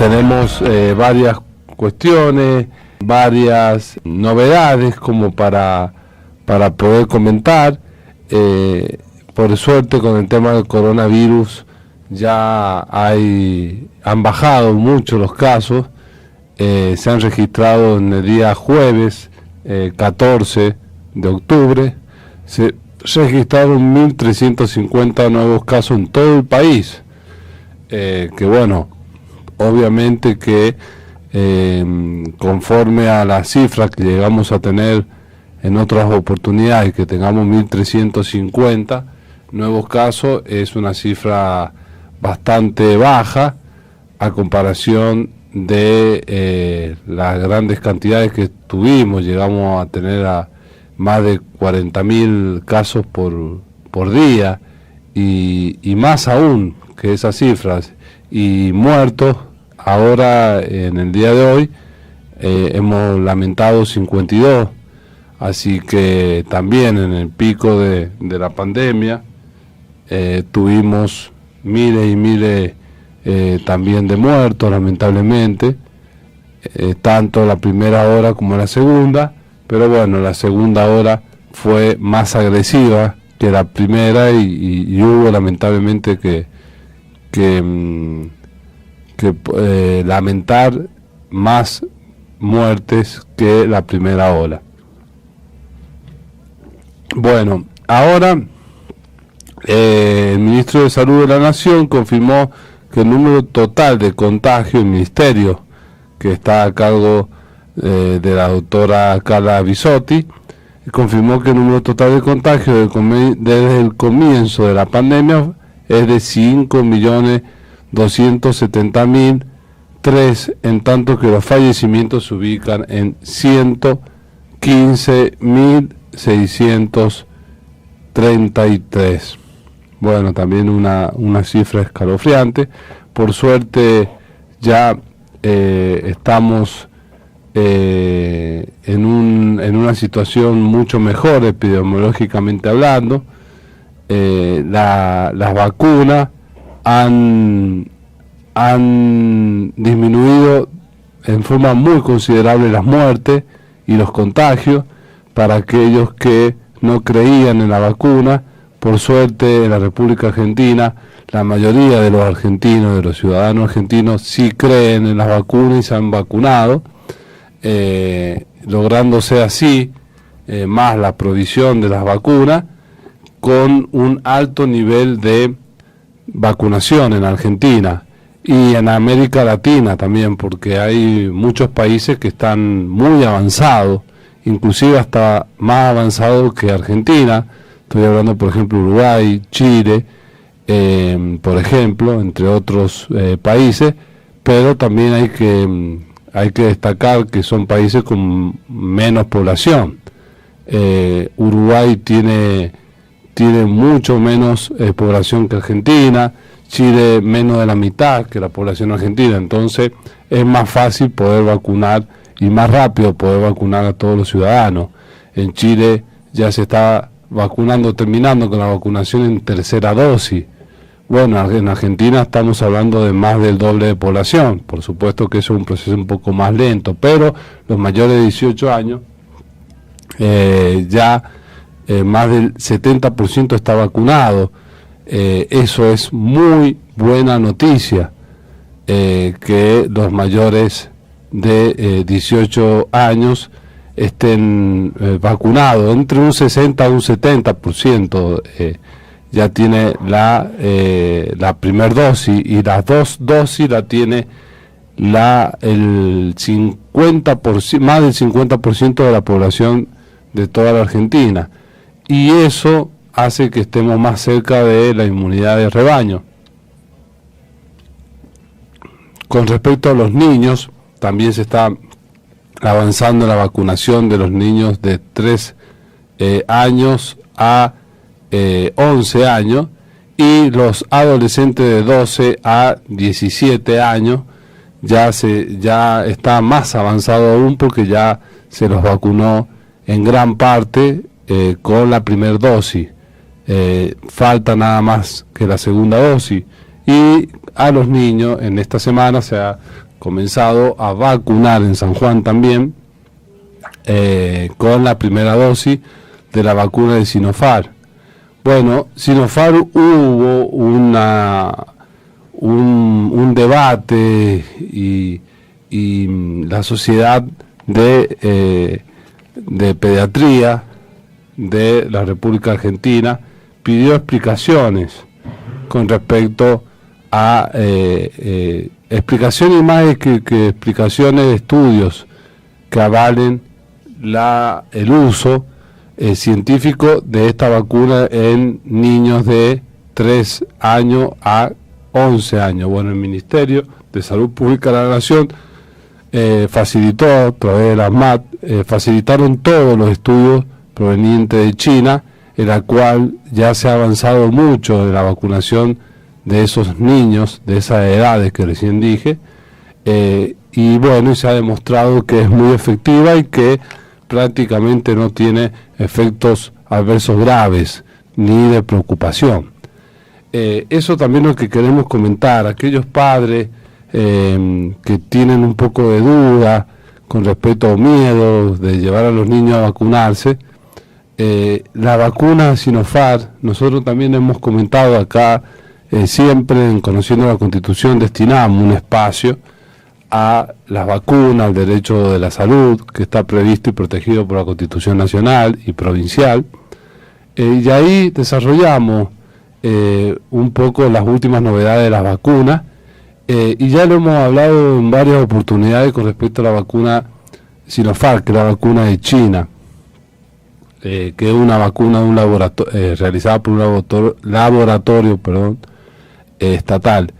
tenemos varias cuestiones, varias novedades como para poder comentar. Por suerte, con el tema del coronavirus ya han bajado mucho los casos. Se han registrado en el día jueves 14 de octubre, se registraron 1.350 nuevos casos en todo el país, que bueno, obviamente que conforme a las cifras que llegamos a tener en otras oportunidades, que tengamos 1.350 nuevos casos, es una cifra bastante baja a comparación de las grandes cantidades que tuvimos. Llegamos a tener a más de 40.000 casos por día y más aún que esas cifras, y muertos. Ahora, en el día de hoy, hemos lamentado 52, así que también en el pico de la pandemia tuvimos miles y miles también de muertos, lamentablemente, tanto la primera hora como la segunda, pero bueno, la segunda hora fue más agresiva que la primera y hubo lamentablemente que lamentar más muertes que la primera ola. Bueno, ahora el ministro de Salud de la Nación confirmó que el número total de contagio, el ministerio que está a cargo de la doctora Carla Bisotti, confirmó que el número total de contagio desde el comienzo de la pandemia es de 5.270.003, en tanto que los fallecimientos se ubican en 115.633. Bueno, también una cifra escalofriante. Por suerte ya estamos en una situación mucho mejor epidemiológicamente hablando. Las vacunas han disminuido en forma muy considerable las muertes y los contagios. Para aquellos que no creían en la vacuna, por suerte en la República Argentina la mayoría de los argentinos, de los ciudadanos argentinos, sí creen en las vacunas y se han vacunado, lográndose así más la provisión de las vacunas, con un alto nivel de vacunación en Argentina y en América Latina también, porque hay muchos países que están muy avanzados, inclusive hasta más avanzados que Argentina. Estoy hablando, por ejemplo, Uruguay, Chile, por ejemplo, entre otros países, pero también hay que destacar que son países con menos población. Uruguay tiene mucho menos población que Argentina, Chile menos de la mitad que la población argentina, entonces es más fácil poder vacunar y más rápido poder vacunar a todos los ciudadanos. En Chile ya se está vacunando, terminando con la vacunación en tercera dosis. Bueno, en Argentina estamos hablando de más del doble de población. Por supuesto que eso es un proceso un poco más lento, pero los mayores de 18 años ya más del 70% está vacunado. Eso es muy buena noticia, que los mayores de 18 años estén vacunados. Entre un 60 a un 70% ya tiene la primera dosis, y las dos dosis la tiene el 50%, más del 50% de la población de toda la Argentina, y eso hace que estemos más cerca de la inmunidad de rebaño. Con respecto a los niños, también se está avanzando la vacunación de los niños de 3 años a 11 años, y los adolescentes de 12 a 17 años ya está más avanzado aún, porque ya se los vacunó en gran parte con la primera dosis. Falta nada más que la segunda dosis, y a los niños en esta semana se ha comenzado a vacunar en San Juan también con la primera dosis de la vacuna de Sinopharm. Bueno, Sinopharm hubo un debate y la Sociedad de Pediatría de la República Argentina pidió explicaciones con respecto a explicaciones más que explicaciones de estudios que avalen el uso científico de esta vacuna en niños de 3 años a 11 años. Bueno, el Ministerio de Salud Pública de la Nación facilitó a través de la ANMAT, facilitaron todos los estudios provenientes de China, en la cual ya se ha avanzado mucho en la vacunación de esos niños, de esas edades que recién dije, y bueno, y se ha demostrado que es muy efectiva y que prácticamente no tiene efectos adversos graves ni de preocupación. Eso también es lo que queremos comentar. Aquellos padres que tienen un poco de duda con respecto a miedo de llevar a los niños a vacunarse, la vacuna Sinopharm, nosotros también hemos comentado acá, siempre en Conociendo la Constitución destinamos un espacio a las vacunas, al derecho de la salud, que está previsto y protegido por la Constitución Nacional y Provincial, y ahí desarrollamos un poco las últimas novedades de las vacunas, y ya lo hemos hablado en varias oportunidades con respecto a la vacuna Sinopharm, que es la vacuna de China, que es una vacuna de un laboratorio, realizada por un laboratorio estatal.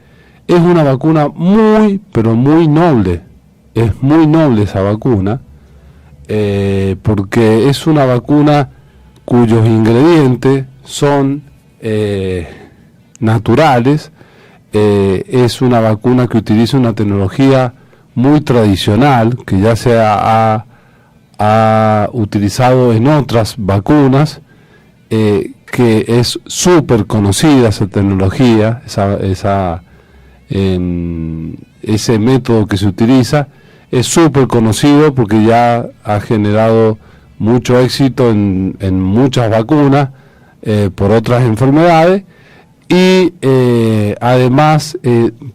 Es una vacuna muy, pero muy noble. Es muy noble esa vacuna, porque es una vacuna cuyos ingredientes son naturales. Es una vacuna que utiliza una tecnología muy tradicional, que ya se ha utilizado en otras vacunas, que es súper conocida esa tecnología, ese método que se utiliza es súper conocido porque ya ha generado mucho éxito en muchas vacunas por otras enfermedades, y además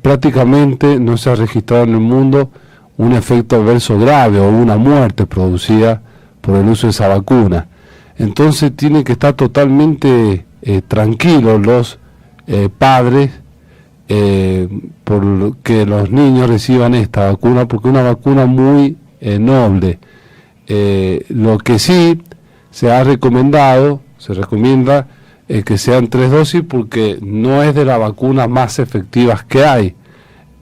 prácticamente no se ha registrado en el mundo un efecto adverso grave o una muerte producida por el uso de esa vacuna. Entonces tienen que estar totalmente tranquilos los padres por que los niños reciban esta vacuna, porque es una vacuna muy noble. Lo que sí se recomienda que sean 3 dosis, porque no es de las vacunas más efectivas que hay.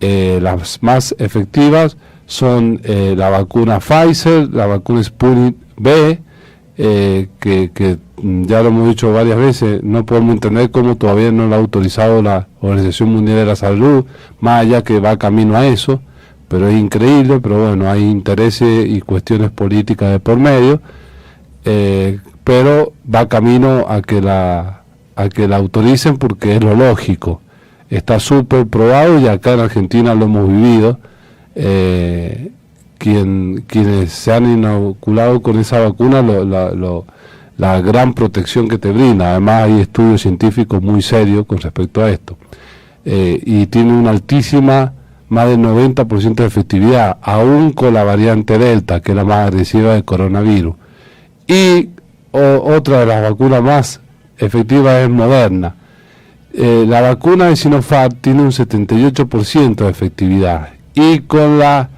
Las más efectivas son la vacuna Pfizer, la vacuna Sputnik V, que ya lo hemos dicho varias veces, no podemos entender cómo todavía no la ha autorizado la Organización Mundial de la Salud, más allá que va camino a eso, pero es increíble. Pero bueno, hay intereses y cuestiones políticas de por medio, pero va camino a que la autoricen, porque es lo lógico. Está súper probado y acá en Argentina lo hemos vivido. Quienes se han inoculado con esa vacuna, la gran protección que te brinda. Además hay estudios científicos muy serios con respecto a esto, y tiene una altísima, más del 90% de efectividad, aún con la variante Delta, que es la más agresiva del coronavirus. Y otra de las vacunas más efectivas es Moderna. La vacuna de Sinopharm tiene un 78% de efectividad, y con la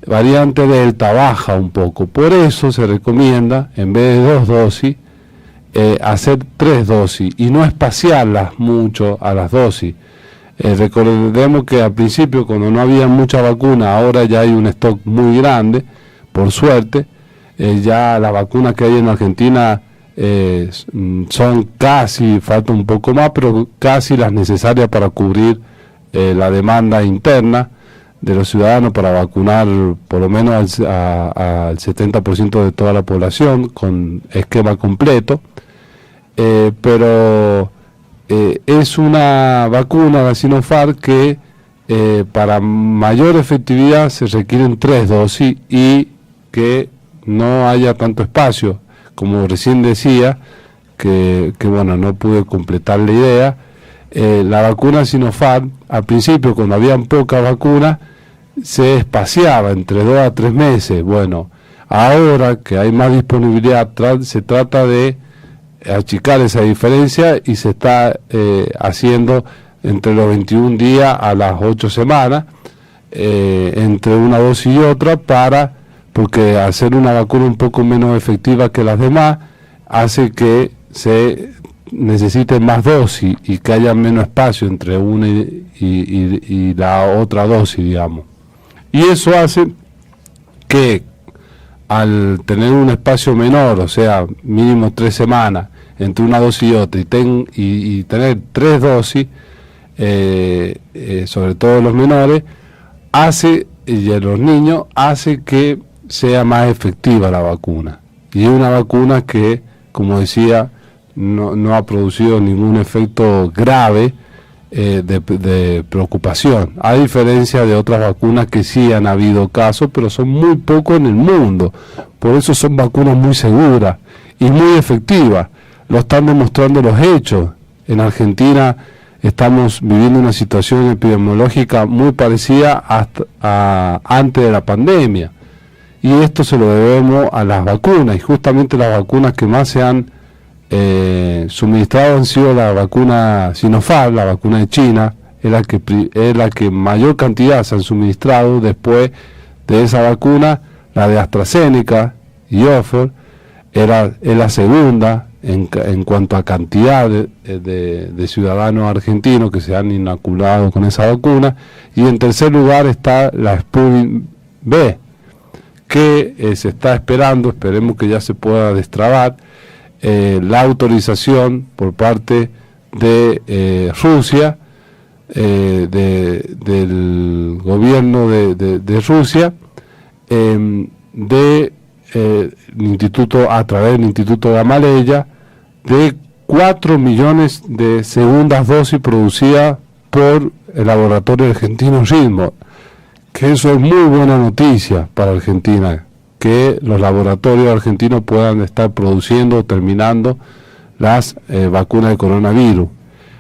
variante Delta baja un poco. Por eso se recomienda, en vez de 2 dosis, hacer 3 dosis y no espaciarlas mucho a las dosis. Recordemos que al principio, cuando no había mucha vacuna, ahora ya hay un stock muy grande, por suerte. Ya las vacunas que hay en Argentina son casi, falta un poco más, pero casi las necesarias para cubrir la demanda interna de los ciudadanos, para vacunar por lo menos al 70% de toda la población con esquema completo. Pero es una vacuna, la Sinopharm, que para mayor efectividad se requieren 3 dosis y que no haya tanto espacio. Como recién decía, que bueno, no pude completar la idea, la vacuna Sinopharm, al principio cuando habían pocas vacunas, se espaciaba entre 2 a 3 meses. Bueno, ahora que hay más disponibilidad, se trata de achicar esa diferencia y se está haciendo entre los 21 días a las 8 semanas, entre una dosis y otra, porque hacer una vacuna un poco menos efectiva que las demás hace que se necesite más dosis y que haya menos espacio entre una y la otra dosis, digamos. Y eso hace que al tener un espacio menor, o sea, mínimo 3 semanas entre una dosis y otra, y tener 3 dosis, sobre todo los menores, y en los niños, hace que sea más efectiva la vacuna. Y es una vacuna que, como decía, no ha producido ningún efecto grave de preocupación, a diferencia de otras vacunas que sí han habido casos, pero son muy pocos en el mundo. Por eso son vacunas muy seguras y muy efectivas. Lo están demostrando los hechos. En Argentina estamos viviendo una situación epidemiológica muy parecida a antes de la pandemia. Y esto se lo debemos a las vacunas, y justamente las vacunas que más se han suministrado han sido la vacuna Sinopharm, la vacuna de China, es la que mayor cantidad se han suministrado. Después de esa vacuna, la de AstraZeneca y Oxford, es la segunda en cuanto a cantidad de ciudadanos argentinos que se han inoculado con esa vacuna, y en tercer lugar está la Sputnik V, que se está esperando, esperemos que ya se pueda destrabar la autorización por parte de Rusia, del gobierno de Rusia, a través del Instituto Gamaleya, de 4 millones de segundas dosis producidas por el laboratorio argentino Ritmo, que eso es muy buena noticia para Argentina, que los laboratorios argentinos puedan estar produciendo o terminando las vacunas de coronavirus.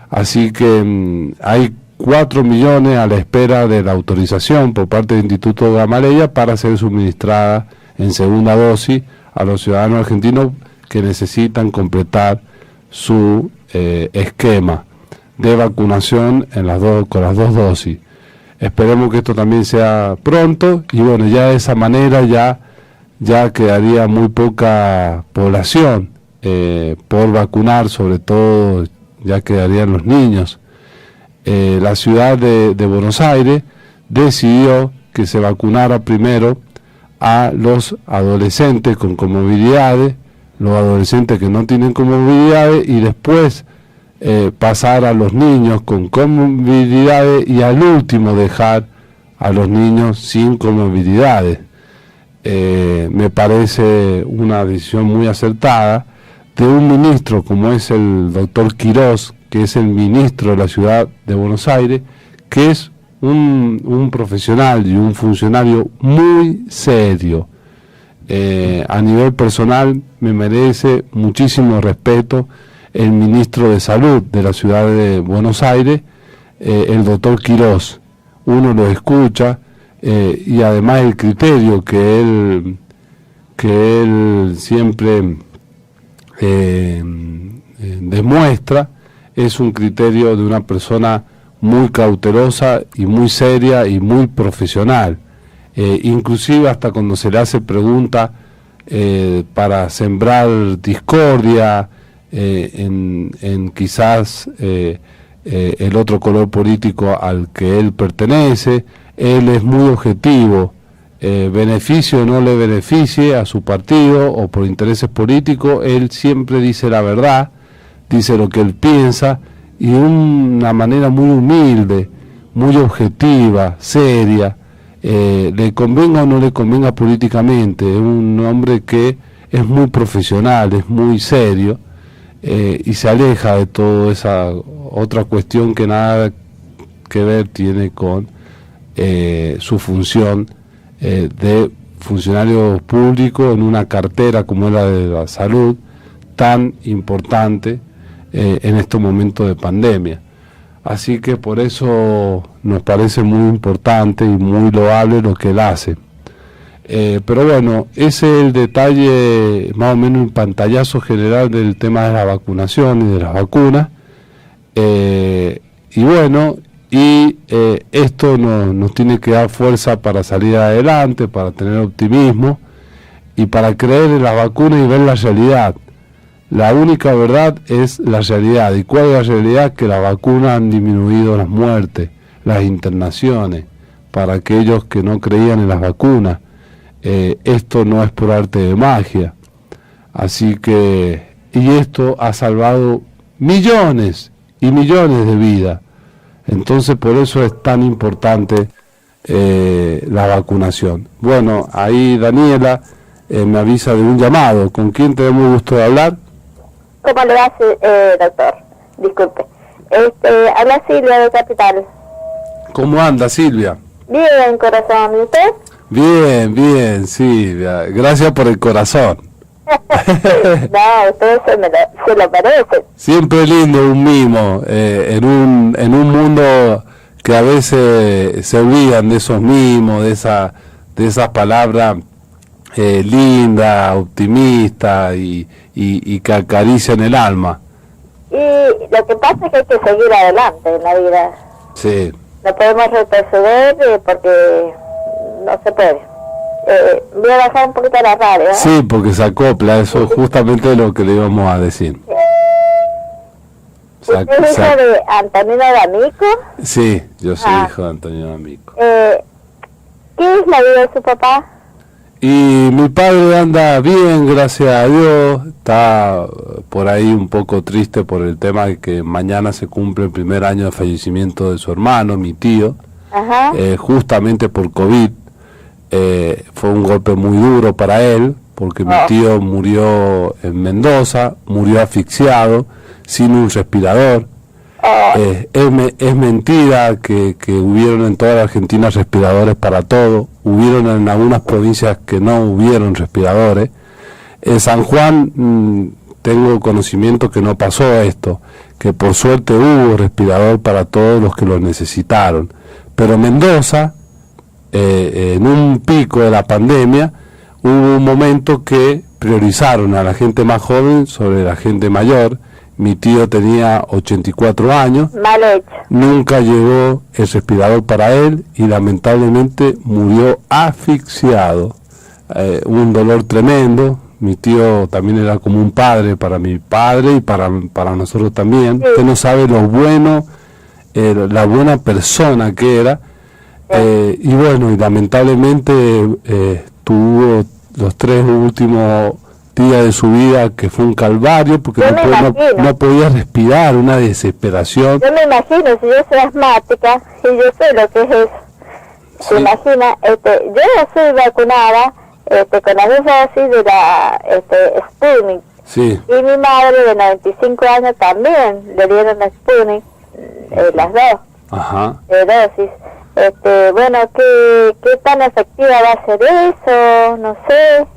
Así que hay 4 millones a la espera de la autorización por parte del Instituto Gamaleya para ser suministrada en segunda dosis a los ciudadanos argentinos que necesitan completar su esquema de vacunación con las 2 dosis. Esperemos que esto también sea pronto, y bueno, ya de esa manera ya quedaría muy poca población por vacunar, sobre todo ya quedarían los niños. La ciudad de Buenos Aires decidió que se vacunara primero a los adolescentes con comorbilidades, los adolescentes que no tienen comorbilidades, y después pasar a los niños con comorbilidades, y al último dejar a los niños sin comorbilidades. Me parece una decisión muy acertada de un ministro como es el doctor Quirós, que es el ministro de la ciudad de Buenos Aires, que es un profesional y un funcionario muy serio. A nivel personal me merece muchísimo respeto el ministro de Salud de la ciudad de Buenos Aires, el doctor Quirós. Uno lo escucha, y además el criterio que él siempre demuestra es un criterio de una persona muy cautelosa y muy seria y muy profesional, inclusive hasta cuando se le hace pregunta para sembrar discordia en quizás el otro color político al que él pertenece, él es muy objetivo. Beneficio o no le beneficie a su partido o por intereses políticos, él siempre dice la verdad, dice lo que él piensa, y de una manera muy humilde, muy objetiva, seria, le convenga o no le convenga políticamente. Es un hombre que es muy profesional, es muy serio, y se aleja de toda esa otra cuestión que nada que ver tiene con su función de funcionario público en una cartera como es la de la salud, tan importante en estos momentos de pandemia. Así que por eso nos parece muy importante y muy loable lo que él hace. Pero bueno, ese es el detalle, más o menos un pantallazo general del tema de la vacunación y de las vacunas. Y bueno, esto nos tiene que dar fuerza para salir adelante, para tener optimismo y para creer en las vacunas y ver la realidad. La única verdad es la realidad. ¿Y cuál es la realidad? Que las vacunas han disminuido las muertes, las internaciones, para aquellos que no creían en las vacunas. Esto no es por arte de magia. Así que, y esto ha salvado millones y millones de vidas. Entonces por eso es tan importante la vacunación. Bueno, ahí Daniela me avisa de un llamado. ¿Con quién tenemos gusto de hablar? ¿Cómo le va, doctor? Disculpe. Habla Silvia de Capital. ¿Cómo anda, Silvia? Bien, corazón. ¿Y usted? Bien, bien, Silvia. Gracias por el corazón. No, usted se lo merece. Siempre lindo un mimo, en un mundo que a veces se olvidan de esos mimos, de esas palabras lindas, optimistas y que acarician el alma. Y lo que pasa es que hay que seguir adelante en la vida. Sí. No podemos retroceder porque no se puede. Voy a bajar un poquito la radio. Sí, porque se acopla, eso es justamente lo que le íbamos a decir. ¿Usted es hijo de Antonino D'Amico? Sí, yo soy hijo de Antonino D'Amico. ¿Qué es la vida de su papá? Y mi padre anda bien, gracias a Dios. Está por ahí un poco triste por el tema de que mañana se cumple el primer año de fallecimiento de su hermano, mi tío. Ajá. Justamente por COVID. Fue un golpe muy duro para él, porque mi tío murió en Mendoza, murió asfixiado, sin un respirador. Es mentira que hubieron en toda la Argentina respiradores para todo. Hubieron en algunas provincias que no hubieron respiradores. En San Juan tengo conocimiento que no pasó esto, que por suerte hubo respirador para todos los que lo necesitaron. Pero Mendoza, en un pico de la pandemia, hubo un momento que priorizaron a la gente más joven sobre la gente mayor. Mi tío tenía 84 años, Mal hecho. Nunca llegó el respirador para él y lamentablemente murió asfixiado. Un dolor tremendo. Mi tío también era como un padre para mi padre y para nosotros también. Sí. Usted no sabe lo bueno, la buena persona que era. Y bueno, y lamentablemente tuvo los 3 últimos días de su vida que fue un calvario porque no podía respirar, una desesperación. Yo me imagino, si yo soy asmática y yo sé lo que es eso. Sí. ¿Se imagina? Yo soy vacunada con la misma dosis de la Sputnik. Sí. Y mi madre de 95 años también le dieron Sputnik, las dos dosis. Bueno, ¿qué tan efectiva va a ser eso? No sé,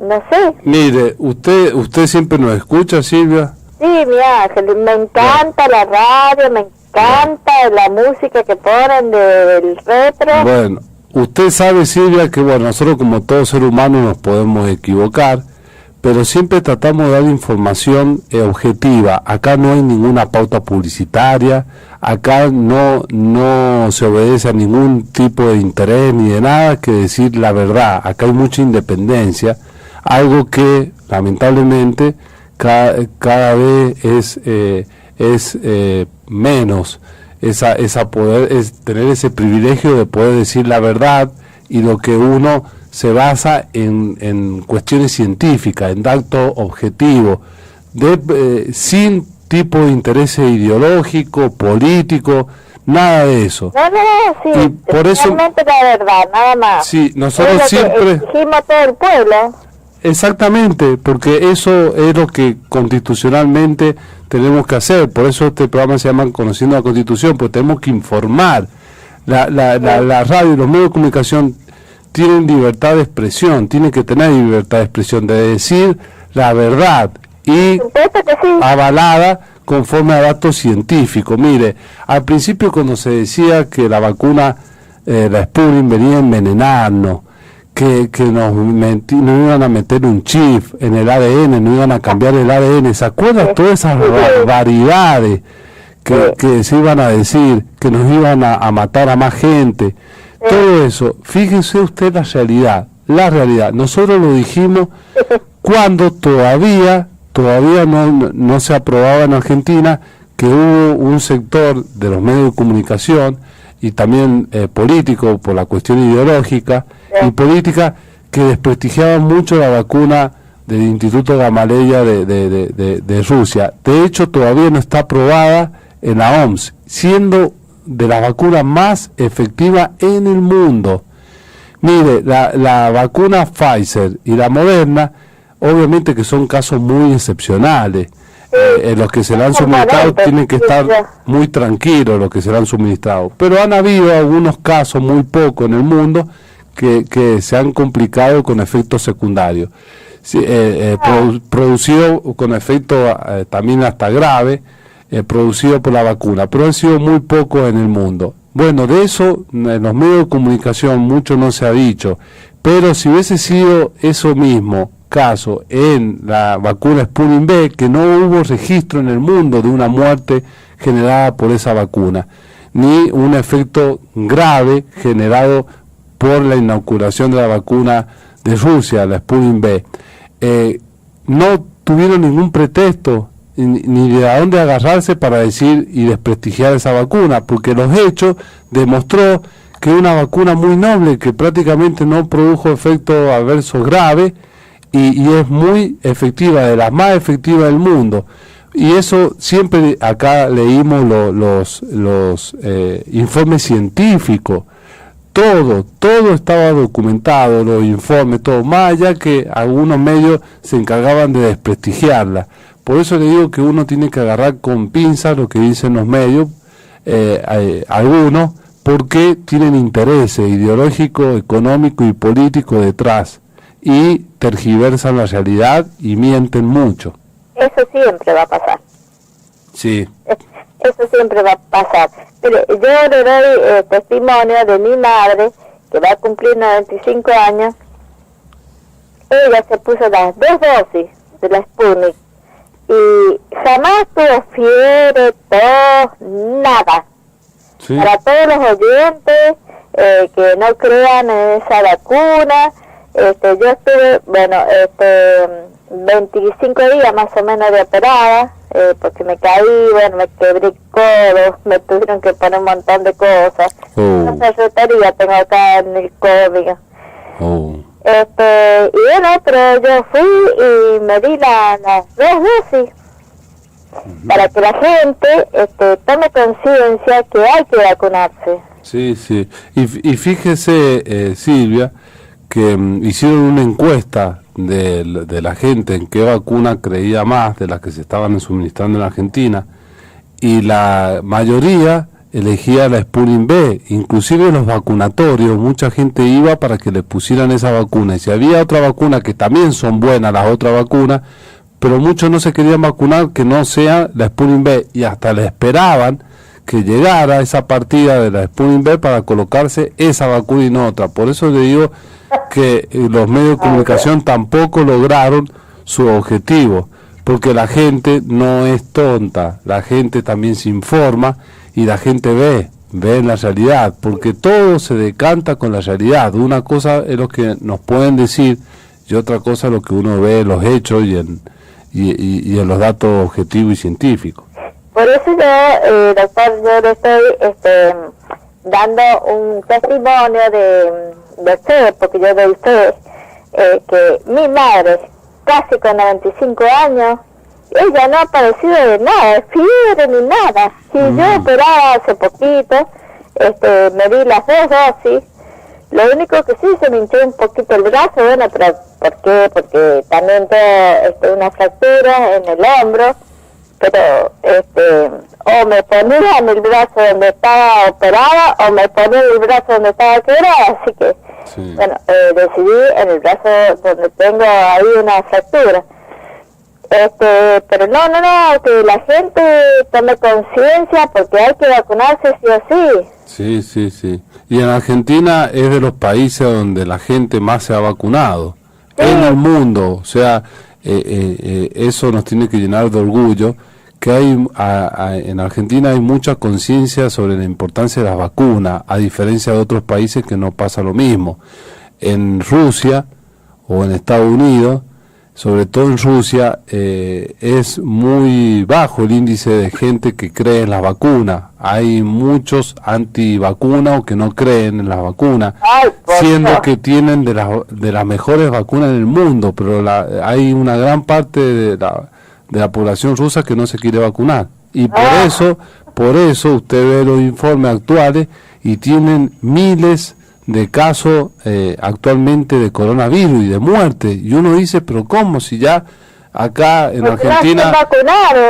no sé. Mire, usted siempre nos escucha, Silvia. Sí, mi ángel, me encanta la radio, me encanta la música que ponen del retro. Bueno, usted sabe, Silvia, que bueno, nosotros como todo ser humano nos podemos equivocar, pero siempre tratamos de dar información objetiva. Acá no hay ninguna pauta publicitaria, acá no se obedece a ningún tipo de interés ni de nada que decir la verdad. Acá hay mucha independencia, algo que lamentablemente cada vez es menos. Tener ese privilegio de poder decir la verdad y lo que uno se basa en cuestiones científicas, en datos objetivos, sin tipo de interés ideológico, político, nada de eso. No, sí, y por eso, realmente la verdad, nada más. Sí, nosotros es lo siempre que exigimos todo el pueblo. Exactamente, porque eso es lo que constitucionalmente tenemos que hacer. Por eso este programa se llama Conociendo la Constitución, porque tenemos que informar. La radio y los medios de comunicación tienen libertad de expresión, tienen que tener libertad de expresión, de decir la verdad y avalada conforme a datos científicos. Mire, al principio cuando se decía que la vacuna, la Sputnik, venía a envenenarnos, que nos iban a meter un chip en el ADN, no iban a cambiar el ADN, ¿se acuerdan todas esas barbaridades que se iban a decir, que nos iban a matar a más gente? Todo eso, fíjense usted la realidad, nosotros lo dijimos cuando todavía no se aprobaba en Argentina, que hubo un sector de los medios de comunicación y también político por la cuestión ideológica y política que desprestigiaban mucho la vacuna del Instituto Gamaleya de Rusia. De hecho, todavía no está aprobada en la OMS, siendo de la vacuna más efectiva en el mundo. Mire, la vacuna Pfizer y la Moderna, obviamente que son casos muy excepcionales. En los que se le han suministrado tienen que estar muy tranquilos los que se le han suministrado. Pero han habido algunos casos, muy poco en el mundo, que se han complicado con efectos secundarios. Producido con efectos también hasta grave, producido por la vacuna, pero han sido muy pocos en el mundo. Bueno, de eso en los medios de comunicación mucho no se ha dicho, pero si hubiese sido eso mismo caso en la vacuna Sputnik V, que no hubo registro en el mundo de una muerte generada por esa vacuna, ni un efecto grave generado por la inoculación de la vacuna de Rusia, la Sputnik V, no tuvieron ningún pretexto ni de a dónde agarrarse para decir y desprestigiar esa vacuna, porque los hechos demostró que es una vacuna muy noble, que prácticamente no produjo efectos adversos graves, y es muy efectiva, de las más efectivas del mundo. Y eso siempre acá leímos los informes científicos, todo estaba documentado, los informes, todo, más allá que algunos medios se encargaban de desprestigiarla. Por eso le digo que uno tiene que agarrar con pinzas lo que dicen los medios, algunos, porque tienen intereses ideológicos, económicos y políticos detrás, y tergiversan la realidad y mienten mucho. Eso siempre va a pasar. Sí. Eso siempre va a pasar. Pero yo le doy testimonio de mi madre, que va a cumplir 95 años. Ella se puso las 2 dosis de la Sputnik y jamás tuvo fiebre, tos, nada. Sí. Para todos los oyentes que no crean en esa vacuna, yo estuve, 25 días más o menos de operada, porque me caí, me quebré codos, me tuvieron que poner un montón de cosas. Una ferretería tengo acá en el código. Y bueno, pero yo fui y me di las 2 dosis para que la gente tome conciencia que hay que vacunarse. Sí, sí. Y fíjese, Silvia, que hicieron una encuesta de la gente en qué vacuna creía más de las que se estaban suministrando en la Argentina, y la mayoría elegía la Sputnik V. Inclusive en los vacunatorios mucha gente iba para que le pusieran esa vacuna, y si había otra vacuna, que también son buenas las otras vacunas, pero muchos no se querían vacunar que no sea la Sputnik V, y hasta le esperaban que llegara esa partida de la Sputnik V para colocarse esa vacuna y no otra. Por eso le digo que los medios de comunicación tampoco lograron su objetivo, porque la gente no es tonta, la gente también se informa y la gente ve la realidad, porque todo se decanta con la realidad. Una cosa es lo que nos pueden decir y otra cosa es lo que uno ve en los hechos y en los datos objetivos y científicos. Por eso yo, doctor, yo le estoy dando un testimonio de usted, porque yo de usted, que mi madre, casi con 95 años, ella no ha padecido de nada, fiebre ni nada. Si yo operaba hace poquito, me di las 2 dosis, Lo único que sí se me hinchó un poquito el brazo, bueno, pero ¿por qué? Porque también tengo una fractura en el hombro, pero o me ponía en el brazo donde estaba operada o me ponía en el brazo donde estaba quebrada, así que sí. Bueno, decidí en el brazo donde tengo ahí una fractura. Pero no, que la gente tome conciencia porque hay que vacunarse sí o sí. Sí. Y en Argentina es de los países donde la gente más se ha vacunado. Sí. En el mundo, o sea, eso nos tiene que llenar de orgullo, que hay en Argentina hay mucha conciencia sobre la importancia de las vacunas, a diferencia de otros países que no pasa lo mismo. En Rusia o en Estados Unidos, sobre todo en Rusia, es muy bajo el índice de gente que cree en las vacunas. Hay muchos antivacunas o que no creen en las vacunas, siendo que tienen de las mejores vacunas del mundo, pero hay una gran parte de la población rusa que no se quiere vacunar. Y por eso usted ve los informes actuales y tienen miles de casos actualmente de coronavirus y de muerte, y uno dice, pero ¿cómo? Si ya acá en Argentina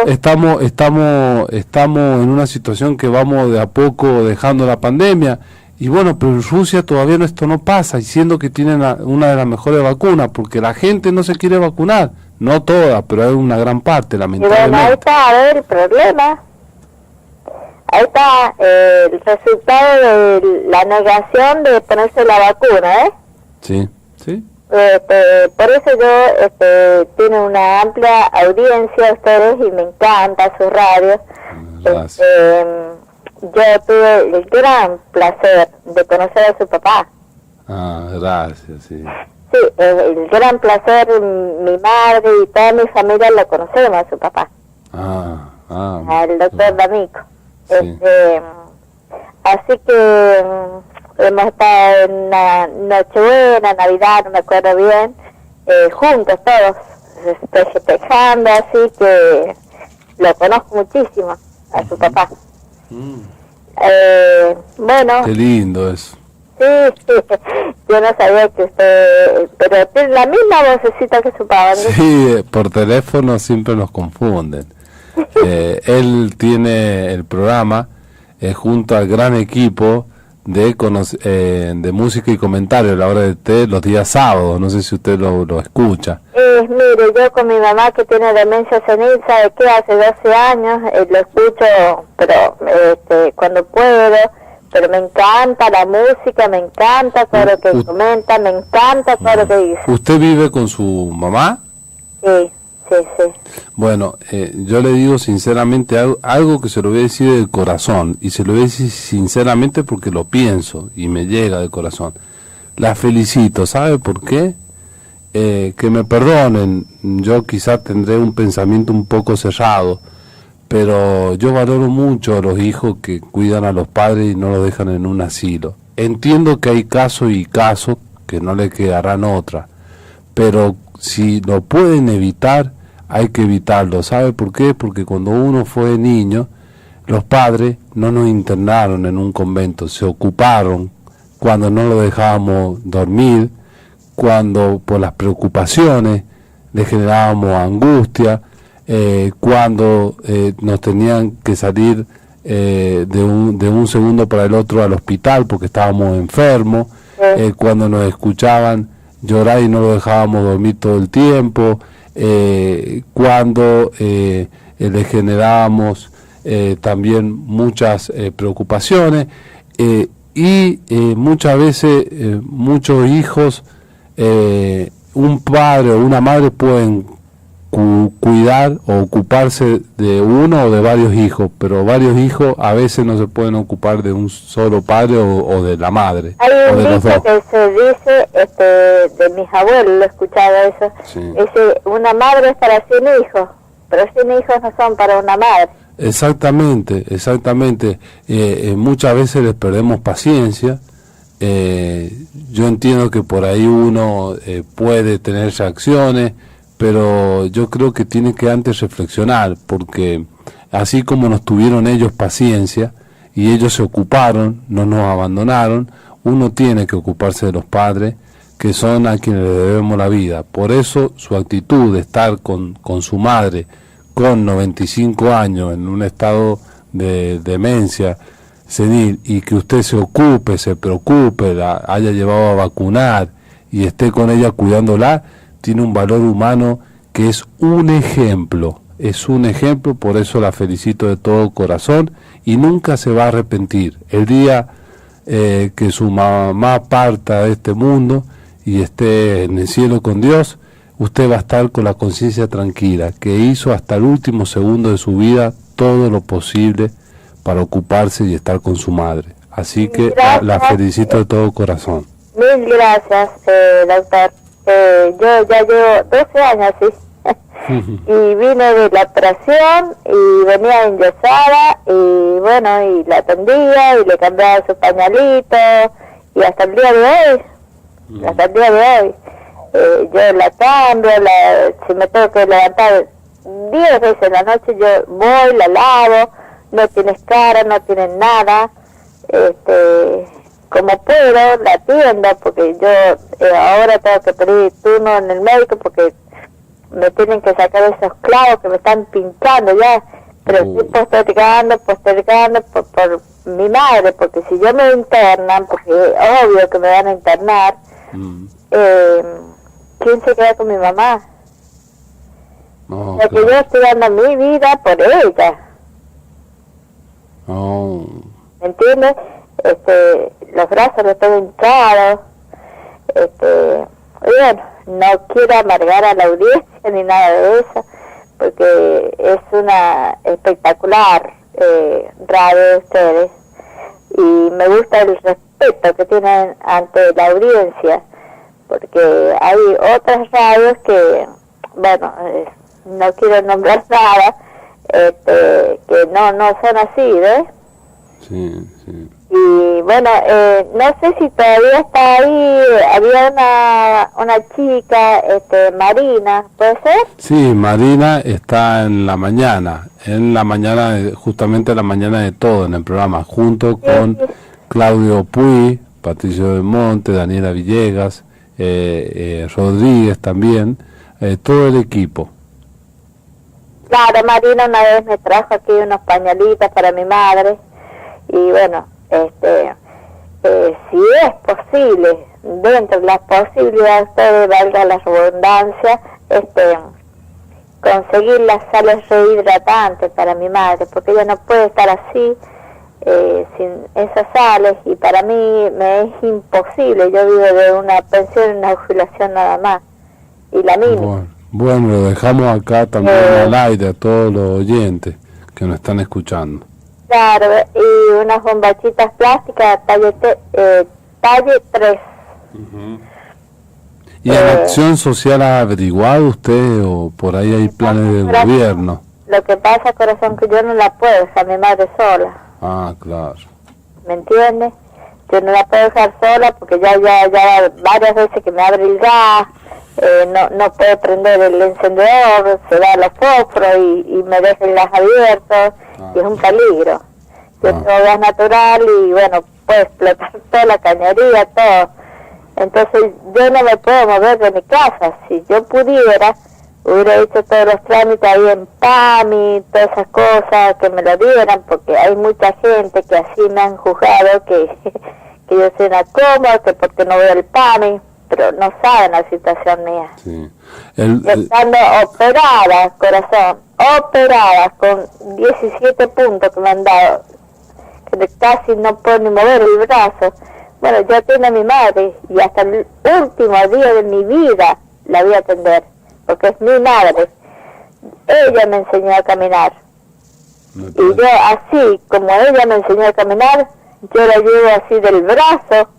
estamos en una situación que vamos de a poco dejando la pandemia, y bueno, pero en Rusia todavía esto no pasa, y siendo que tienen una de las mejores vacunas, porque la gente no se quiere vacunar, no toda, pero hay una gran parte, lamentablemente. Y bueno, ahí está el problema. Ahí está el resultado de la negación de ponerse la vacuna, ¿eh? Sí. Por eso yo tiene una amplia audiencia ustedes y me encanta su radio. Yo tuve el gran placer de conocer a su papá. Gracias, sí. Sí, el gran placer, mi madre y toda mi familia lo conocemos a su papá. El doctor D'Amico. Sí. Así que hemos estado en una Nochebuena, Navidad, no me acuerdo bien, juntos todos, festejando, así que lo conozco muchísimo a su papá. Bueno. Qué lindo eso. Sí, yo no sabía que usted, pero tiene la misma vocecita que su papá, ¿no? Sí, por teléfono siempre nos confunden. Él tiene el programa junto al gran equipo de música y comentario a la hora de té los días sábados, no sé si usted lo escucha. Mire, yo con mi mamá que tiene demencia senil, sabe que hace 12 años, lo escucho, pero cuando puedo, pero me encanta la música, me encanta todo lo que comenta, me encanta todo lo que dice. ¿Usted vive con su mamá? Sí. Bueno, yo le digo sinceramente algo que se lo voy a decir del corazón, y se lo voy a decir sinceramente porque lo pienso y me llega del corazón. La felicito, ¿sabe por qué? Que me perdonen, yo quizás tendré un pensamiento un poco cerrado, pero yo valoro mucho a los hijos que cuidan a los padres y no los dejan en un asilo. Entiendo que hay casos y casos que no le quedarán otra, pero si lo pueden evitar, hay que evitarlo. ¿Sabe por qué? Porque cuando uno fue niño, los padres no nos internaron en un convento, se ocuparon cuando no lo dejábamos dormir, cuando por las preocupaciones le generábamos angustia, cuando nos tenían que salir de un segundo para el otro al hospital porque estábamos enfermos, cuando nos escuchaban llorar y no lo dejábamos dormir todo el tiempo, cuando le generábamos también muchas preocupaciones, y muchas veces muchos hijos, un padre o una madre pueden cuidar o ocuparse de uno o de varios hijos, pero varios hijos a veces no se pueden ocupar de un solo padre o de la madre. Hay un dicho que se dice, de mis abuelos, lo he escuchado eso, sí. Dice, una madre es para 100 hijos, pero 100 hijos no son para una madre. Exactamente. Muchas veces les perdemos paciencia. Yo entiendo que por ahí uno puede tener reacciones, pero yo creo que tiene que antes reflexionar, porque así como nos tuvieron ellos paciencia y ellos se ocuparon, no nos abandonaron, uno tiene que ocuparse de los padres, que son a quienes le debemos la vida. Por eso su actitud de estar con su madre con 95 años en un estado de demencia senil, y que usted se ocupe, se preocupe, la haya llevado a vacunar y esté con ella cuidándola, tiene un valor humano que es un ejemplo, por eso la felicito de todo corazón y nunca se va a arrepentir. El día que su mamá parta de este mundo y esté en el cielo con Dios, usted va a estar con la conciencia tranquila, que hizo hasta el último segundo de su vida todo lo posible para ocuparse y estar con su madre. Así que la felicito de todo corazón. Mil gracias, doctor. Yo ya llevo 12 años así. Y vine de la operación y venía enyesada y bueno, y la atendía y le cambiaba sus pañalitos y hasta el día de hoy, yo la cambio, si me tengo que levantar 10 veces en la noche, yo voy, la lavo, no tienes cara, no tienes nada, como puedo la atiendo, porque yo ahora tengo que pedir turno en el médico porque me tienen que sacar esos clavos que me están pinchando ya, pero estoy postergando por mi madre, porque si yo me internan, porque es obvio que me van a internar, ¿quién se queda con mi mamá? Porque yo estoy dando mi vida por ella. ¿Me entiendes? Los brazos los tengo hinchados, y bueno, no quiero amargar a la audiencia ni nada de eso, porque es una espectacular radio de ustedes y me gusta el respeto que tienen ante la audiencia, porque hay otras radios que, bueno, no quiero nombrar nada, que no son así, ¿ves? Sí, sí. Y bueno, no sé si todavía está ahí, había una chica, Marina, ¿puede ser? Sí, Marina está en la mañana, justamente en la mañana de todo en el programa, junto con Claudio Puy, Patricio del Monte, Daniela Villegas, Rodríguez también, todo el equipo. Claro, Marina una vez me trajo aquí unos pañalitos para mi madre y bueno, si es posible, dentro de las posibilidades, todo valga la redundancia, conseguir las sales rehidratantes para mi madre, porque ella no puede estar así sin esas sales, y para mí me es imposible. Yo vivo de una pensión y una jubilación nada más, y la mínima. Bueno, lo dejamos acá también al aire a todos los oyentes que nos están escuchando. Claro, y unas bombachitas plásticas talle 3. ¿Y en Acción Social ha averiguado usted o por ahí hay planes del gobierno? Lo que pasa, corazón, que yo no la puedo dejar a mi madre sola. Ah, claro. ¿Me entiendes? Yo no la puedo dejar sola porque ya varias veces que me abre el gas, no puedo prender el encendedor, se da los fósforos y me deja el gas abierto, y es un peligro. Yo tengo gas natural y bueno, puede explotar toda la cañería, todo. Entonces yo no me puedo mover de mi casa. Si yo pudiera, hubiera hecho todos los trámites ahí en PAMI, todas esas cosas, que me lo dieran, porque hay mucha gente que así me han juzgado que yo soy una cómoda, que porque no veo el PAMI, pero no saben la situación mía. Sí. Estando operada, corazón, operada con 17 puntos que me han dado, que casi no puedo ni mover el brazo. Bueno, yo atiendo a mi madre y hasta el último día de mi vida la voy a atender, porque es mi madre. Ella me enseñó a caminar. Y yo así, como ella me enseñó a caminar, yo la llevo así del brazo,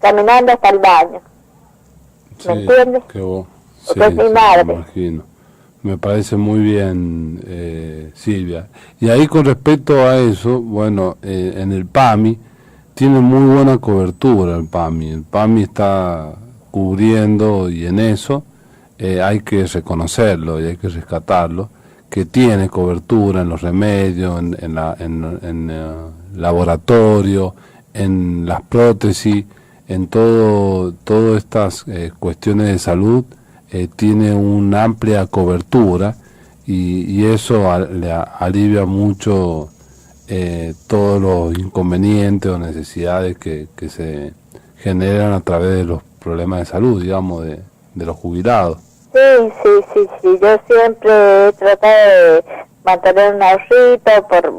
caminando hasta el baño. ¿Me entiendes? Porque es mi madre. Me imagino. Me parece muy bien, Silvia. Y ahí con respecto a eso, bueno, en el PAMI, tiene muy buena cobertura el PAMI. El PAMI está cubriendo, y en eso hay que reconocerlo y hay que rescatarlo, que tiene cobertura en los remedios, en laboratorio, en las prótesis, en todas estas cuestiones de salud, tiene una amplia cobertura y eso le alivia mucho todos los inconvenientes o necesidades que se generan a través de los problemas de salud, digamos, de los jubilados. Sí, yo siempre he tratado de mantener un ahorrito por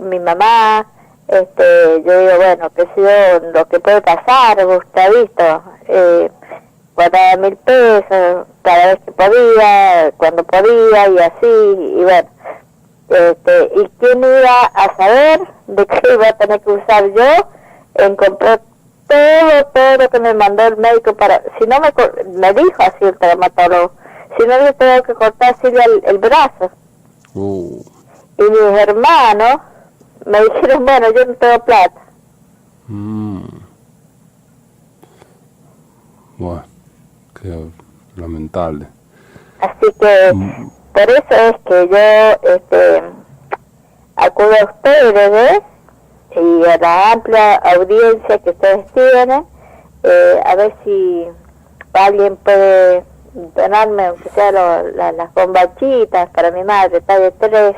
mi mamá. Yo digo, bueno, que si yo, lo que puede pasar, usted ha visto, guardaba 1.000 pesos cada vez que podía, cuando podía y así, y bueno, y quién iba a saber de qué iba a tener que usar yo en comprar todo lo que me mandó el médico para, si no me dijo así el traumatólogo, si no le tengo que cortar así el brazo. Y mis hermanos me dijeron, bueno, yo no tengo plata. Bueno, qué lamentable. Así que por eso es que yo acudo a ustedes, ¿ves? Y a la amplia audiencia que ustedes tienen, a ver si alguien puede donarme, aunque sea las bombachitas para mi madre, talle 3,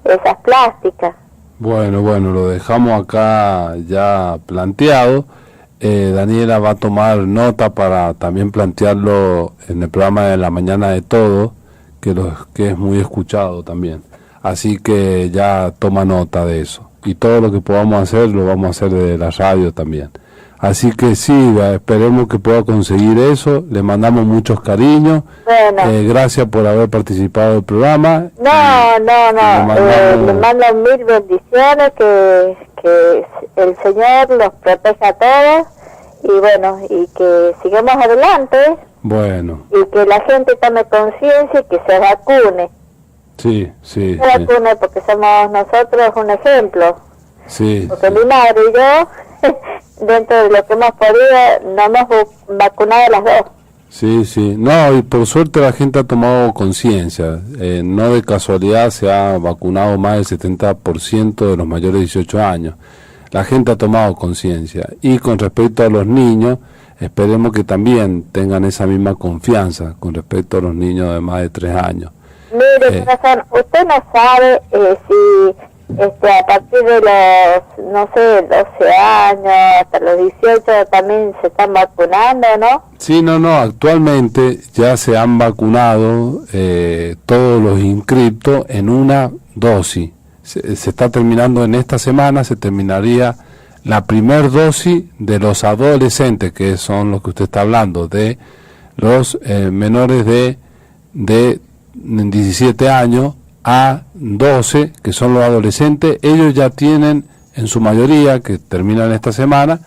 esas plásticas. Bueno, lo dejamos acá ya planteado. Daniela va a tomar nota para también plantearlo en el programa de la mañana de todo, que es muy escuchado también. Así que ya toma nota de eso. Y todo lo que podamos hacer, lo vamos a hacer desde la radio también. Así que sí, esperemos que pueda conseguir eso. Le mandamos muchos cariños. Bueno. Gracias por haber participado del programa. No. Le mando 1.000 bendiciones, que el Señor los proteja a todos. Y bueno, y que sigamos adelante. Bueno. Y que la gente tome conciencia y que se vacune. Sí. Se vacune porque somos nosotros un ejemplo. Sí. Porque mi madre y yo, dentro de lo que hemos podido, nos hemos vacunado las dos. Sí. No, y por suerte la gente ha tomado conciencia. No de casualidad se ha vacunado más del 70% de los mayores de 18 años. La gente ha tomado conciencia. Y con respecto a los niños, esperemos que también tengan esa misma confianza con respecto a los niños de más de 3 años. Mire, corazón, usted no sabe si a partir de los, no sé, 12 años hasta los 18 también se están vacunando, ¿no? Sí, no, actualmente ya se han vacunado todos los inscriptos en una dosis. Se está terminando en esta semana, se terminaría la primer dosis de los adolescentes, que son los que usted está hablando, de los menores de 17 años a 12, que son los adolescentes. Ellos ya tienen, en su mayoría, que terminan esta semana,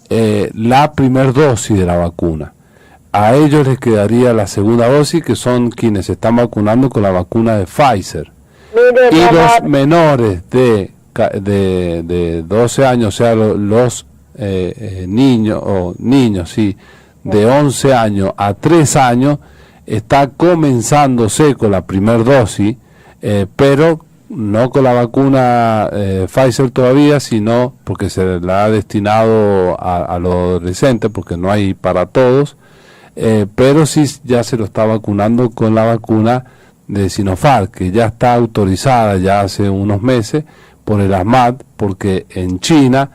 la primer dosis de la vacuna. A ellos les quedaría la segunda dosis, que son quienes se están vacunando con la vacuna de Pfizer. Y los menores de 12 años, o sea, los niños, sí, de 11 años a 3 años, está comenzándose con la primer dosis, pero no con la vacuna Pfizer todavía, sino porque se la ha destinado a los adolescentes, porque no hay para todos, pero sí ya se lo está vacunando con la vacuna de Sinopharm, que ya está autorizada ya hace unos meses por el ASMAT, porque en China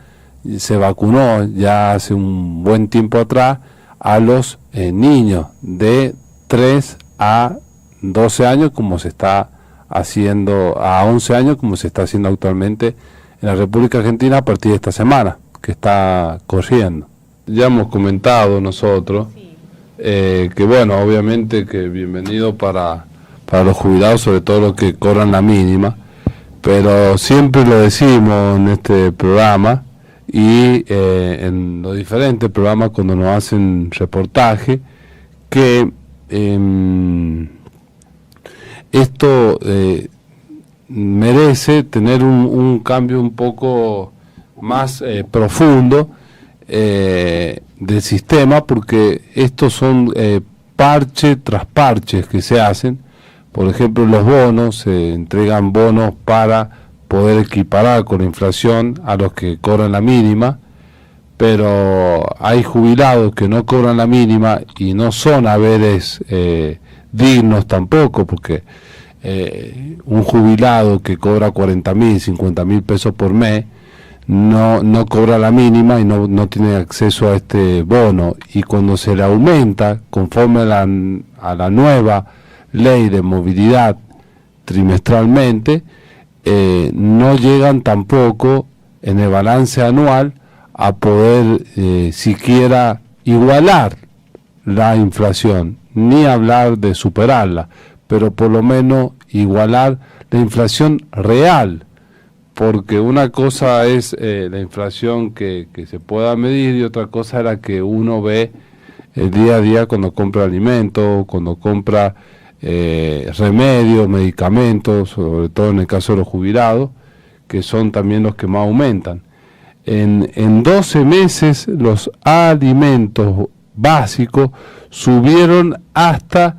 se vacunó ya hace un buen tiempo atrás a los niños de 3 a 12 años, como se está haciendo, a 11 años, como se está haciendo actualmente en la República Argentina a partir de esta semana, que está corriendo. Ya hemos comentado nosotros, que bueno, obviamente que bienvenido para los jubilados, sobre todo los que cobran la mínima, pero siempre lo decimos en este programa y en los diferentes programas cuando nos hacen reportaje, que esto merece tener un cambio un poco más profundo del sistema, porque estos son parche tras parches que se hacen. Por ejemplo, los bonos, se entregan bonos para poder equiparar con la inflación a los que cobran la mínima, pero hay jubilados que no cobran la mínima y no son haberes dignos tampoco, porque un jubilado que cobra 40.000, 50.000 pesos por mes no cobra la mínima y no tiene acceso a este bono, y cuando se le aumenta conforme a la nueva ley de movilidad trimestralmente, no llegan tampoco en el balance anual a poder siquiera igualar la inflación, ni hablar de superarla, pero por lo menos igualar la inflación real, porque una cosa es la inflación que se pueda medir y otra cosa es la que uno ve el día a día cuando compra alimentos, cuando compra remedios, medicamentos, sobre todo en el caso de los jubilados, que son también los que más aumentan. En 12 meses los alimentos básicos subieron hasta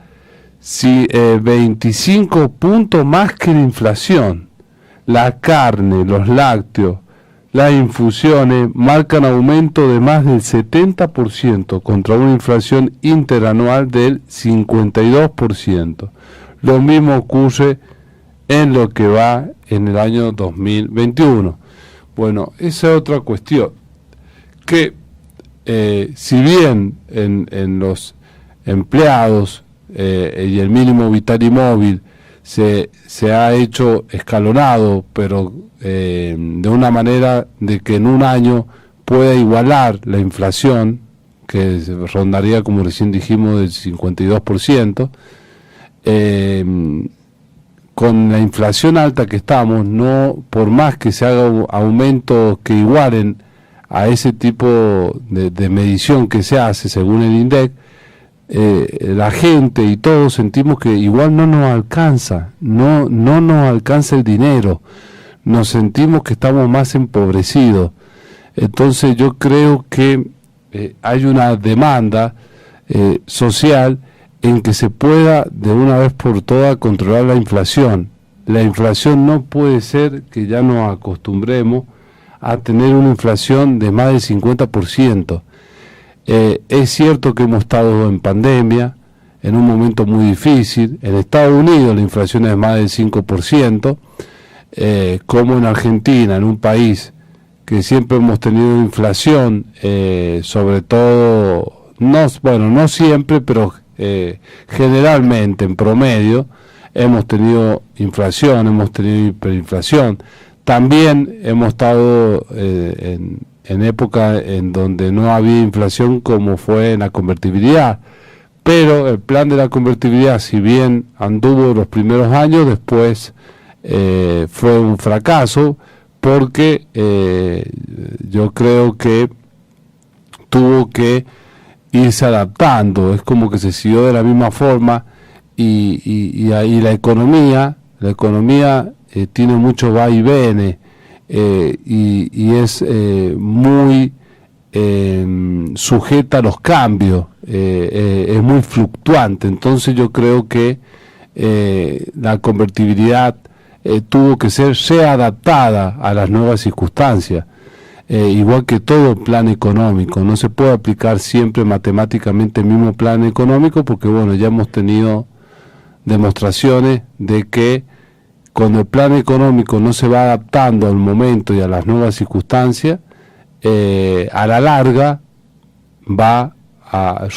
25 puntos más que la inflación. La carne, los lácteos, las infusiones marcan aumento de más del 70% contra una inflación interanual del 52%. Lo mismo ocurre en lo que va en el año 2021. Bueno, esa es otra cuestión, que si bien en los empleados y el mínimo vital y móvil se ha hecho escalonado, pero de una manera de que en un año pueda igualar la inflación, que rondaría, como recién dijimos, del 52%, con la inflación alta que estamos, no, por más que se haga aumentos que igualen a ese tipo de medición que se hace según el INDEC, la gente y todos sentimos que igual no nos alcanza, no nos alcanza el dinero, nos sentimos que estamos más empobrecidos. Entonces yo creo que hay una demanda social en que se pueda de una vez por todas controlar la inflación. La inflación no puede ser que ya nos acostumbremos a tener una inflación de más del 50%. Es cierto que hemos estado en pandemia, en un momento muy difícil. En Estados Unidos la inflación es más del 5%, como en Argentina, en un país que siempre hemos tenido inflación, sobre todo, no siempre, pero generalmente, en promedio, hemos tenido inflación, hemos tenido hiperinflación. También hemos estado en época en donde no había inflación, como fue en la convertibilidad, pero el plan de la convertibilidad, si bien anduvo los primeros años, después fue un fracaso, porque yo creo que tuvo que irse adaptando. Es como que se siguió de la misma forma, y la economía tiene mucho va y viene, y es muy sujeta a los cambios, es muy fluctuante. Entonces yo creo que la convertibilidad tuvo que ser readaptada a las nuevas circunstancias, igual que todo plan económico. No se puede aplicar siempre matemáticamente el mismo plan económico, porque bueno, ya hemos tenido demostraciones de que cuando el plan económico no se va adaptando al momento y a las nuevas circunstancias, a la larga va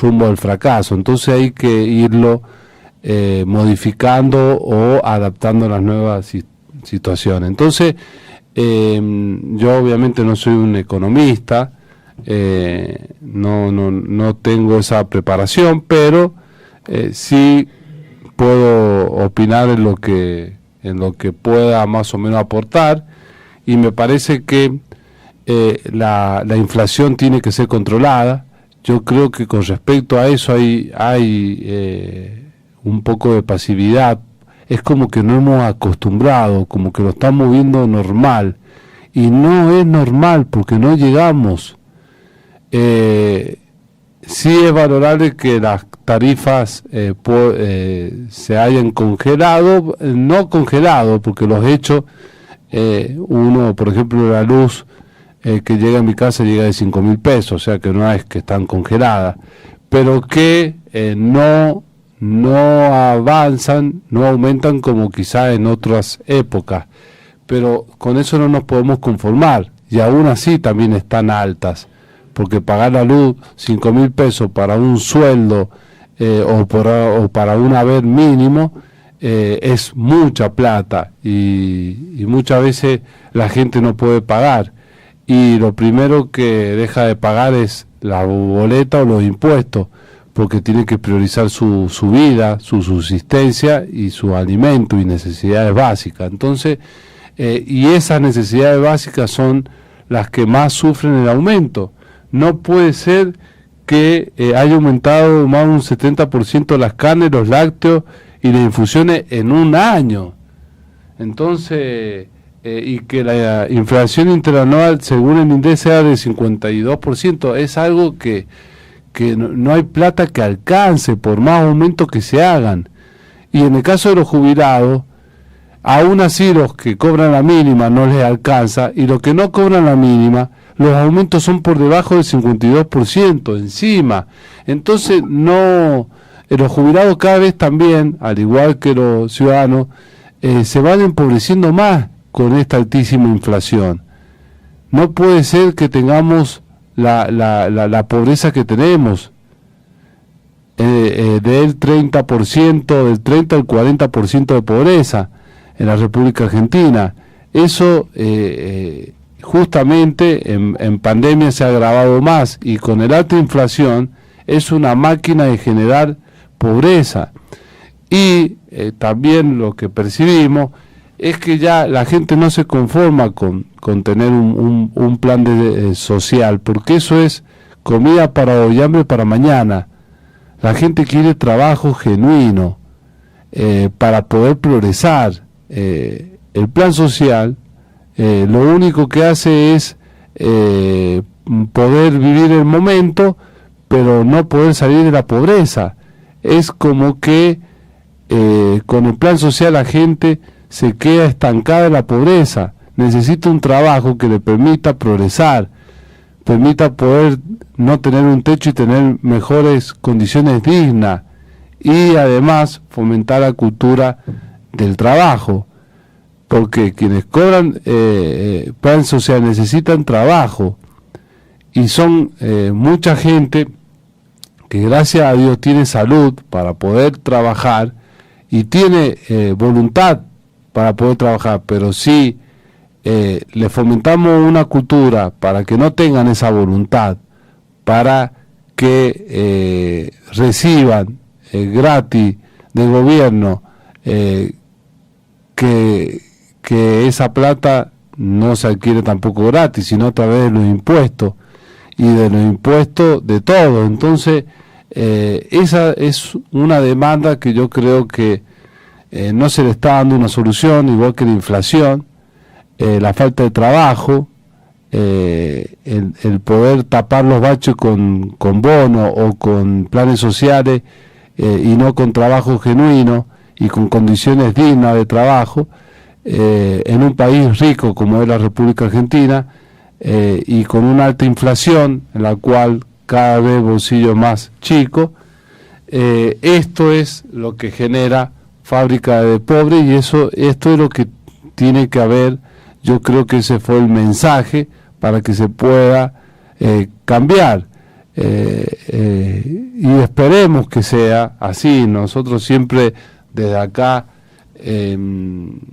rumbo al fracaso. Entonces hay que irlo modificando o adaptando a las nuevas situaciones. Entonces yo obviamente no soy un economista, no tengo esa preparación, pero sí puedo opinar en lo que pueda más o menos aportar, y me parece que la inflación tiene que ser controlada. Yo creo que con respecto a eso hay un poco de pasividad. Es como que no hemos acostumbrado, como que lo estamos viendo normal, y no es normal, porque no llegamos. Sí es valorable que las tarifas se hayan congelado, no congelado, porque los hechos, uno, por ejemplo, la luz que llega a mi casa llega de 5.000 pesos, o sea que no es que están congeladas, pero que no avanzan, no aumentan como quizá en otras épocas, pero con eso no nos podemos conformar, y aún así también están altas, porque pagar la luz 5.000 pesos para un sueldo o para un haber mínimo es mucha plata, y muchas veces la gente no puede pagar, y lo primero que deja de pagar es la boleta o los impuestos, porque tiene que priorizar su vida, su subsistencia y su alimento y necesidades básicas. Entonces, y esas necesidades básicas son las que más sufren el aumento. No puede ser que haya aumentado más de un 70% las carnes, los lácteos y las infusiones en un año. Entonces, y que la inflación interanual, según el INDEC, sea de 52%, es algo que no hay plata que alcance por más aumentos que se hagan. Y en el caso de los jubilados, aún así los que cobran la mínima no les alcanza, y los que no cobran la mínima, los aumentos son por debajo del 52% encima. Entonces los jubilados cada vez también, al igual que los ciudadanos, se van empobreciendo más con esta altísima inflación. No puede ser que tengamos la pobreza que tenemos, del 30%, del 30 al 40% de pobreza en la República Argentina. Eso justamente en pandemia se ha agravado más, y con el alta inflación es una máquina de generar pobreza. Y también lo que percibimos es que ya la gente no se conforma con tener un plan social, porque eso es comida para hoy, hambre para mañana. La gente quiere trabajo genuino para poder progresar. El plan social lo único que hace es poder vivir el momento, pero no poder salir de la pobreza. Es como que con el plan social la gente se queda estancada en la pobreza. Necesita un trabajo que le permita progresar, permita poder no tener un techo y tener mejores condiciones dignas, y además fomentar la cultura del trabajo, porque quienes cobran plan social necesitan trabajo, y son mucha gente que gracias a Dios tiene salud para poder trabajar y tiene voluntad para poder trabajar, pero si le fomentamos una cultura para que no tengan esa voluntad, para que reciban gratis del gobierno, que esa plata no se adquiere tampoco gratis, sino a través de los impuestos, y de los impuestos de todo. Entonces, esa es una demanda que yo creo que no se le está dando una solución, igual que la inflación, la falta de trabajo, el poder tapar los baches con bonos o con planes sociales, y no con trabajo genuino y con condiciones dignas de trabajo, en un país rico como es la República Argentina, y con una alta inflación en la cual cada vez bolsillo más chico. Esto es lo que genera fábrica de pobres, y esto es lo que tiene que haber. Yo creo que ese fue el mensaje para que se pueda cambiar, y esperemos que sea así. Nosotros siempre desde acá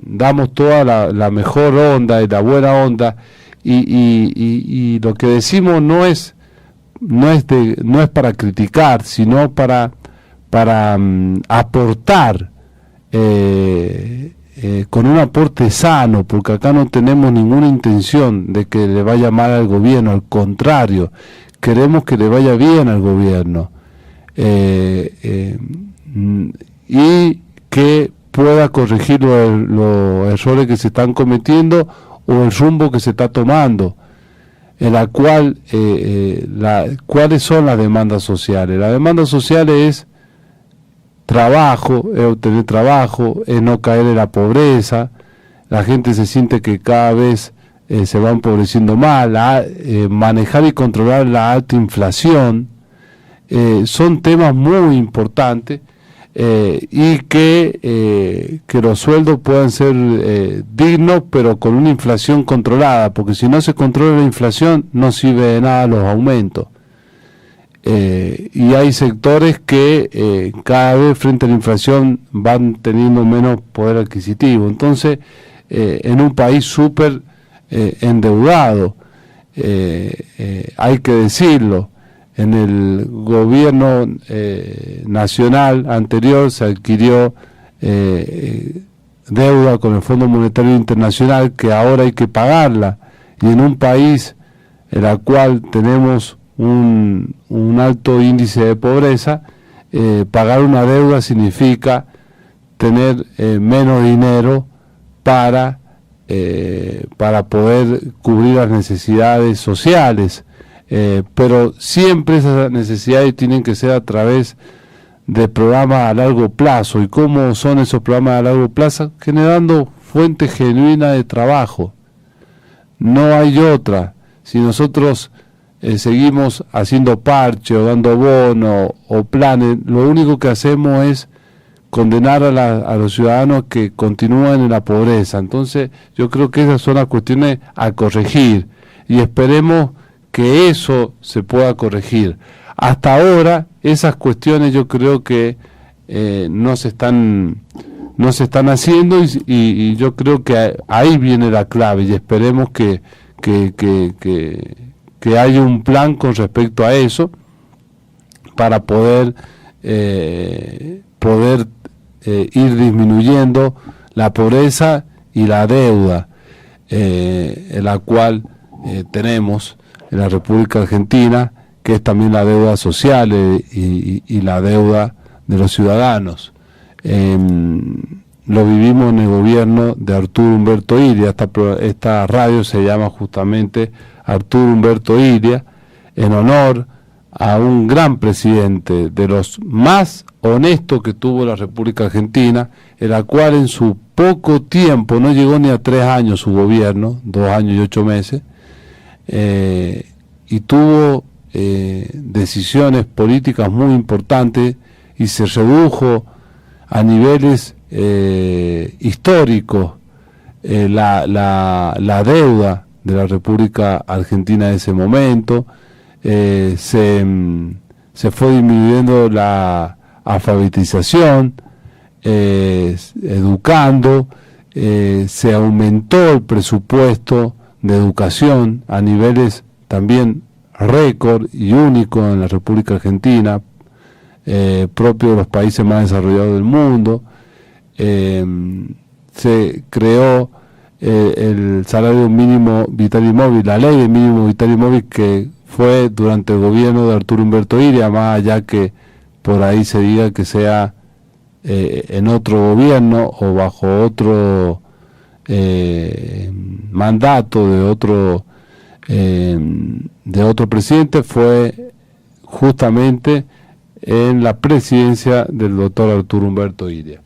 damos toda la mejor onda y la buena onda, y lo que decimos no es para criticar, sino para aportar, con un aporte sano, porque acá no tenemos ninguna intención de que le vaya mal al gobierno, al contrario, queremos que le vaya bien al gobierno, y que pueda corregir los errores que se están cometiendo o el rumbo que se está tomando, en la cual ¿cuáles son las demandas sociales? Las demandas sociales es trabajo, es obtener trabajo, es no caer en la pobreza. La gente se siente que cada vez se va empobreciendo más, manejar y controlar la alta inflación, son temas muy importantes, y que los sueldos puedan ser dignos, pero con una inflación controlada, porque si no se controla la inflación no sirve de nada los aumentos. Y hay sectores que cada vez frente a la inflación van teniendo menos poder adquisitivo. Entonces, en un país súper endeudado, hay que decirlo, en el gobierno nacional anterior se adquirió deuda con el Fondo Monetario Internacional que ahora hay que pagarla, y en un país en el cual tenemos un alto índice de pobreza, pagar una deuda significa tener menos dinero para poder cubrir las necesidades sociales, pero siempre esas necesidades tienen que ser a través de programas a largo plazo. ¿Y cómo son esos programas a largo plazo? Generando fuentes genuinas de trabajo. No hay otra. Si nosotros seguimos haciendo parche o dando bono o planes, lo único que hacemos es condenar a los ciudadanos que continúan en la pobreza. Entonces yo creo que esas son las cuestiones a corregir, y esperemos que eso se pueda corregir. Hasta ahora esas cuestiones yo creo que no se están haciendo, y yo creo que ahí viene la clave, y esperemos que haya un plan con respecto a eso para poder ir disminuyendo la pobreza y la deuda en la cual tenemos en la República Argentina, que es también la deuda social y la deuda de los ciudadanos. Lo vivimos en el gobierno de Arturo Humberto Illia. Esta radio se llama justamente Arturo Humberto Illia, en honor a un gran presidente, de los más honestos que tuvo la República Argentina, en la cual en su poco tiempo, no llegó ni a 3 años su gobierno, 2 años y 8 meses, y tuvo decisiones políticas muy importantes, y se redujo a niveles históricos la deuda de la República Argentina en ese momento. Se fue disminuyendo la alfabetización, educando, se aumentó el presupuesto de educación a niveles también récord y único en la República Argentina, propio de los países más desarrollados del mundo. Se creó el salario mínimo vital y móvil, la ley de mínimo vital y móvil, que fue durante el gobierno de Arturo Humberto Illia, más allá que por ahí se diga que sea en otro gobierno o bajo otro mandato de otro presidente, fue justamente en la presidencia del doctor Arturo Humberto Illia.